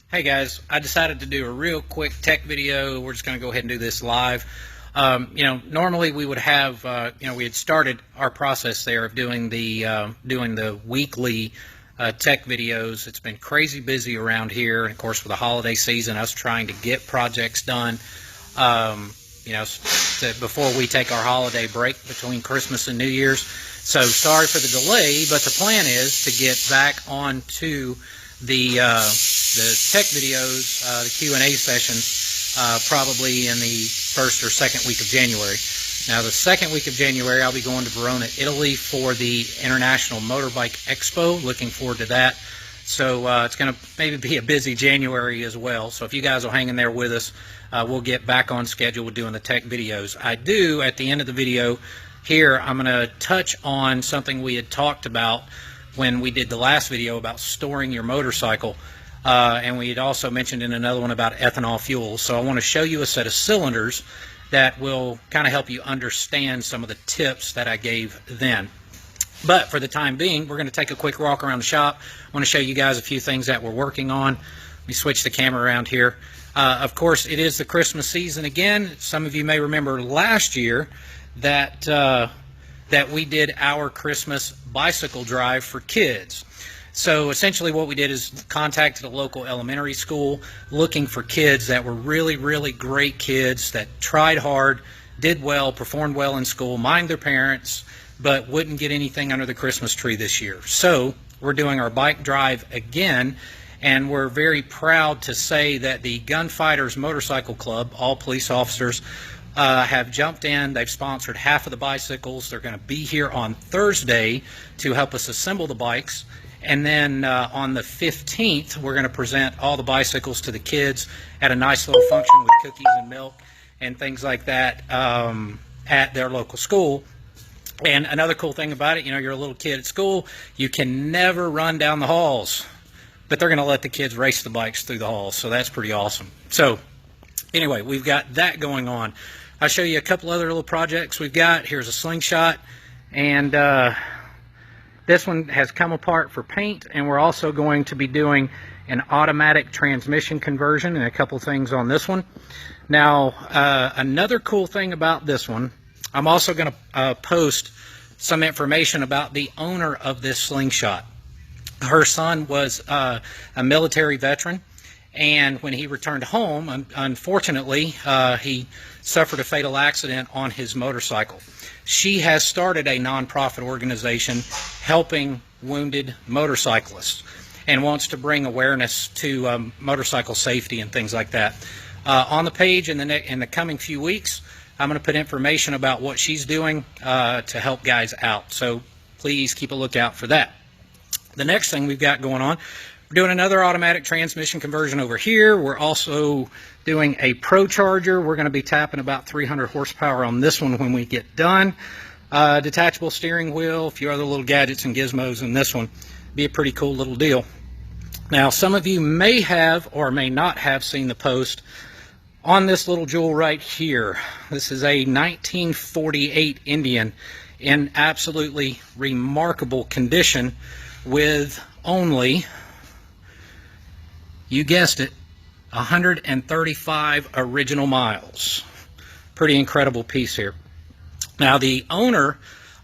Hey guys, I decided to do a real quick tech video. We're just going to go ahead and do this live. Normally we would have, we had started our process there of doing the weekly tech videos. It's been crazy busy around here, and of course with the holiday season, us trying to get projects done. Before we take our holiday break between Christmas and New Year's. So sorry for the delay, but the plan is to get back onto the tech videos, the Q&A sessions, probably in the first or second week of January. Now, the second week of January, I'll be going to Verona, Italy for the International Motorbike Expo. Looking forward to that. So it's going to maybe be a busy January as well. So if you guys will hang in there with us, we'll get back on schedule with doing the tech videos. I do, at the end of the video here, I'm going to touch on something we had talked about when we did the last video about storing your motorcycle. And we had also mentioned in another one about ethanol fuel. So I want to show you a set of cylinders that will kind of help you understand some of the tips that I gave then. But for the time being, we're going to take a quick walk around the shop. I want to show you guys a few things that we're working on. Let me switch the camera around here. Of course, it is the Christmas season again. Some of you may remember last year that we did our Christmas bicycle drive for kids. So essentially what we did is contacted a local elementary school looking for kids that were really, really great kids that tried hard, did well, performed well in school, mind their parents, but wouldn't get anything under the Christmas tree this year. So we're doing our bike drive again, and we're very proud to say that the Gunfighters Motorcycle Club, all police officers, have jumped in. They've sponsored half of the bicycles. They're going to be here on Thursday to help us assemble the bikes. And then on the 15th, we're going to present all the bicycles to the kids at a nice little function with cookies and milk and things like that at their local school. And another cool thing about it, you're a little kid at school, you can never run down the halls, but they're going to let the kids race the bikes through the halls, so that's pretty awesome. So anyway, we've got that going on. I'll show you a couple other little projects we've got. Here's a slingshot, and this one has come apart for paint, and we're also going to be doing an automatic transmission conversion and a couple things on this one. Now, another cool thing about this one, I'm also going to post some information about the owner of this slingshot. Her son was a military veteran, and when he returned home, unfortunately, he suffered a fatal accident on his motorcycle. She has started a nonprofit organization helping wounded motorcyclists and wants to bring awareness to motorcycle safety and things like that. On the page in the coming few weeks, I'm going to put information about what she's doing to help guys out. So please keep a lookout for that. The next thing we've got going on, we're doing another automatic transmission conversion over here. We're also doing a Pro Charger. We're going to be tapping about 300 horsepower on this one when we get done. Detachable steering wheel, a few other little gadgets and gizmos in this one. Be a pretty cool little deal. Now, some of you may have or may not have seen the post on this little jewel right here. This is a 1948 Indian in absolutely remarkable condition with only, you guessed it, 135 original miles. Pretty incredible piece here. Now, the owner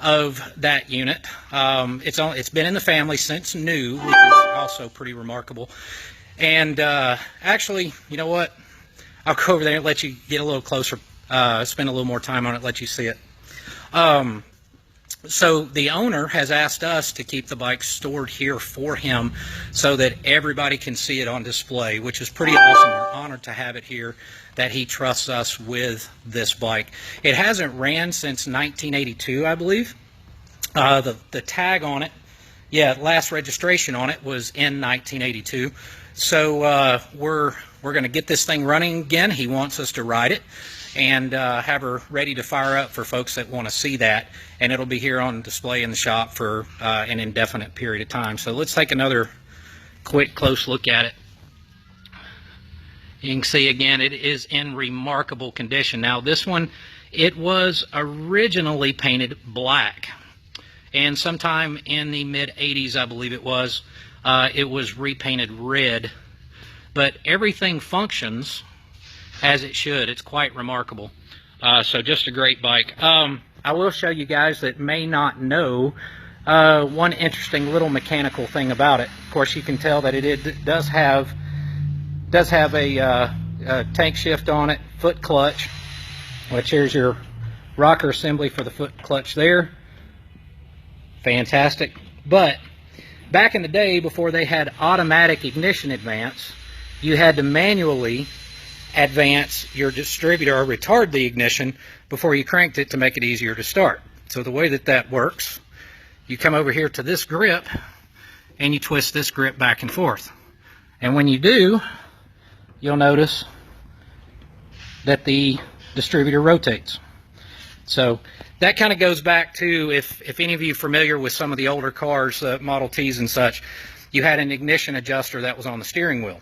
of that unit, it's been in the family since new, which is also pretty remarkable. And actually, you know what? I'll go over there and let you get a little closer, spend a little more time on it, let you see it. So the owner has asked us to keep the bike stored here for him so that everybody can see it on display, which is pretty awesome. We're honored to have it here, that he trusts us with this bike. It hasn't ran since 1982, I believe. The tag on it, last registration on it was in 1982. So we're going to get this thing running again. He wants us to ride it and have her ready to fire up for folks that want to see that. And it'll be here on display in the shop for an indefinite period of time. So let's take another quick close look at it. You can see again, it is in remarkable condition. Now this one, it was originally painted black. And sometime in the mid-'80s, I believe it was repainted red but everything functions as it should. It's quite remarkable. So just a great bike. I will show you guys that may not know one interesting little mechanical thing about it. Of course, you can tell that it does have a tank shift on it, foot clutch, which here's your rocker assembly for the foot clutch there. Fantastic. But back in the day, before they had automatic ignition advance, you had to manually advance your distributor or retard the ignition before you cranked it to make it easier to start. So the way that works, you come over here to this grip and you twist this grip back and forth. And when you do, you'll notice that the distributor rotates. So that kind of goes back to, if any of you are familiar with some of the older cars, Model Ts and such, you had an ignition adjuster that was on the steering wheel.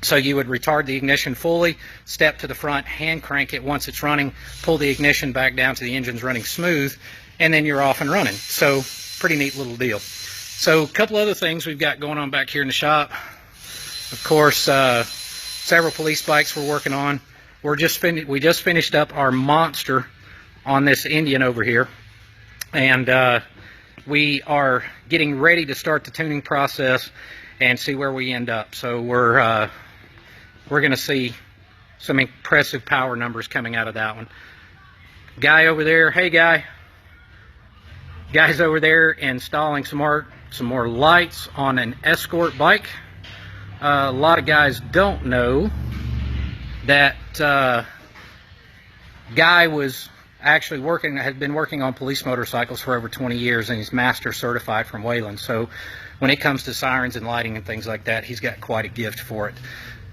So you would retard the ignition fully, step to the front, hand crank it once it's running, pull the ignition back down to the engine's running smooth, and then you're off and running. So pretty neat little deal. So a couple other things we've got going on back here in the shop. Of course, several police bikes we're working on. We just finished up our monster on this Indian over here, and we are getting ready to start the tuning process and see where we end up. So we're going to see some impressive power numbers coming out of that one. Guy over there, hey guy. Guy's over there installing some more lights on an Escort bike. A lot of guys don't know that Guy was actually had been working on police motorcycles for over 20 years, and he's master certified from Wayland. So when it comes to sirens and lighting and things like that, he's got quite a gift for it.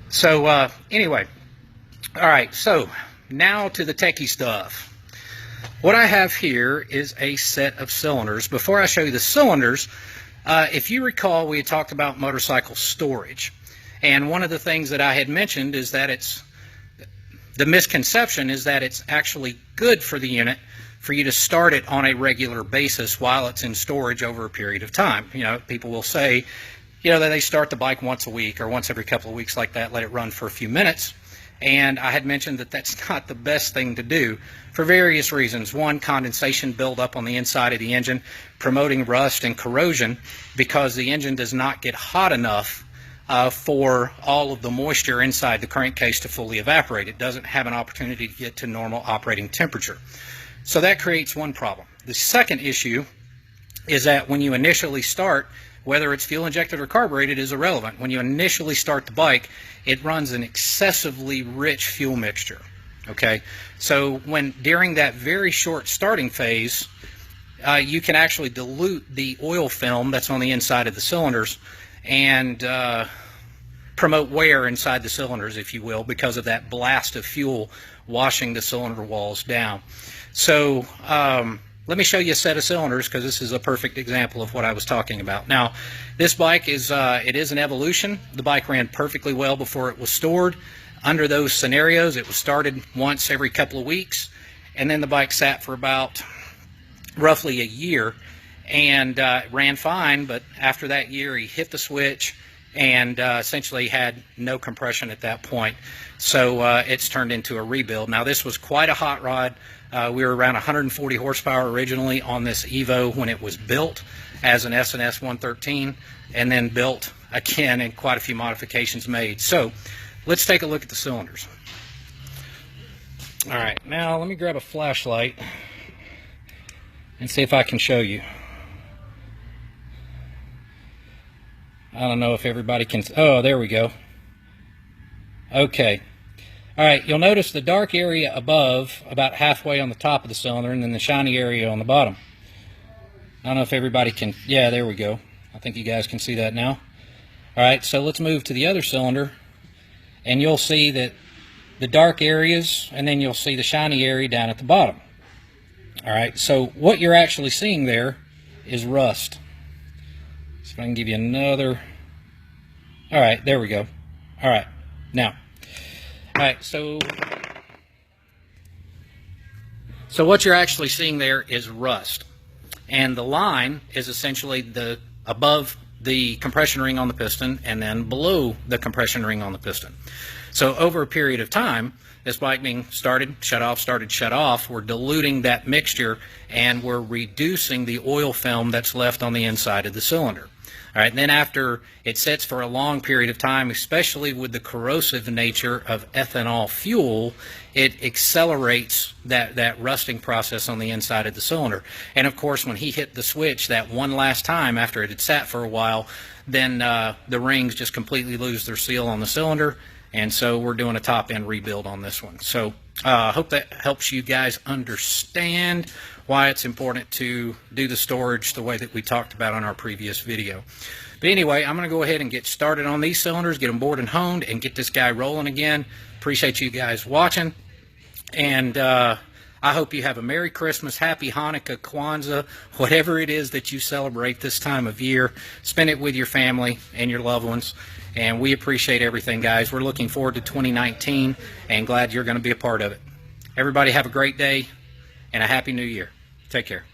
So anyway, all right, so now to the techie stuff. What I have here is a set of cylinders. Before I show you the cylinders, if you recall, we had talked about motorcycle storage. And one of the things that I had mentioned is that the misconception is that it's actually good for the unit for you to start it on a regular basis while it's in storage over a period of time. You know, people will say, you know, that they start the bike once a week or once every couple of weeks like that, let it run for a few minutes. And I had mentioned that that's not the best thing to do for various reasons. One, condensation buildup on the inside of the engine, promoting rust and corrosion because the engine does not get hot enough for all of the moisture inside the crankcase to fully evaporate. It doesn't have an opportunity to get to normal operating temperature. So that creates one problem. The second issue is that when you initially start, whether it's fuel injected or carbureted is irrelevant. When you initially start the bike, it runs an excessively rich fuel mixture. Okay, so during that very short starting phase, you can actually dilute the oil film that's on the inside of the cylinders and promote wear inside the cylinders, if you will, because of that blast of fuel washing the cylinder walls down. So let me show you a set of cylinders because this is a perfect example of what I was talking about. Now, this bike is an Evolution. The bike ran perfectly well before it was stored. Under those scenarios, it was started once every couple of weeks, and then the bike sat for about roughly a year and ran fine, but after that year he hit the switch and essentially had no compression at that point. So it's turned into a rebuild. Now, this was quite a hot rod. We were around 140 horsepower originally on this Evo when it was built as an S&S 113, and then built again and quite a few modifications made. So let's take a look at the cylinders. All right, now let me grab a flashlight and see if I can show you. I don't know if everybody can. Oh, there we go. Okay. All right, you'll notice the dark area above, about halfway on the top of the cylinder, and then the shiny area on the bottom. I don't know if everybody can. Yeah, there we go. I think you guys can see that now. All right, so let's move to the other cylinder, and you'll see that the dark areas, and then you'll see the shiny area down at the bottom. All right, so what you're actually seeing there is rust. So if I can give you another. All right, there we go. All right, now. All right, so what you're actually seeing there is rust. And the line is essentially the above the compression ring on the piston and then below the compression ring on the piston. So over a period of time, this bike being started, shut off, we're diluting that mixture and we're reducing the oil film that's left on the inside of the cylinder. All right, and then after it sits for a long period of time, especially with the corrosive nature of ethanol fuel, it accelerates that rusting process on the inside of the cylinder. And of course, when he hit the switch that one last time after it had sat for a while, then the rings just completely lose their seal on the cylinder. And so we're doing a top-end rebuild on this one. So I hope that helps you guys understand why it's important to do the storage the way that we talked about on our previous video. But anyway, I'm going to go ahead and get started on these cylinders, get them bored and honed, and get this guy rolling again. Appreciate you guys watching. And I hope you have a Merry Christmas, Happy Hanukkah, Kwanzaa, whatever it is that you celebrate this time of year. Spend it with your family and your loved ones. And we appreciate everything, guys. We're looking forward to 2019 and glad you're going to be a part of it. Everybody have a great day and a Happy New Year. Take care.